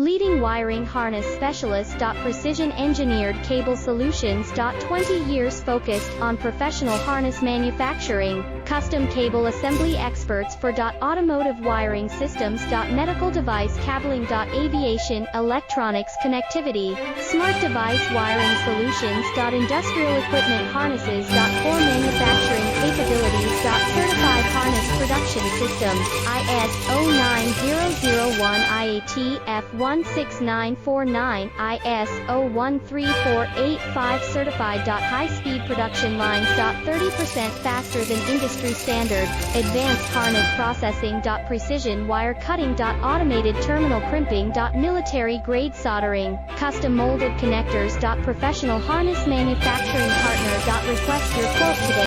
Leading wiring harness specialist. Precision engineered cable solutions. 20 years focused on professional harness manufacturing, custom cable assembly experts for automotive wiring systems. Medical device cabling. Aviation, electronics connectivity, smart device wiring solutions. Industrial equipment harnesses. Core manufacturing capabilities. Certified harness production systems, IS 09001 IATF 16949 IS 013485 certified. High-speed production lines. 30% faster than industry standard, advanced harness processing. Precision wire cutting. Automated terminal crimping. Military-grade soldering, custom molded connectors. Professional harness manufacturing partner. Request your quote today.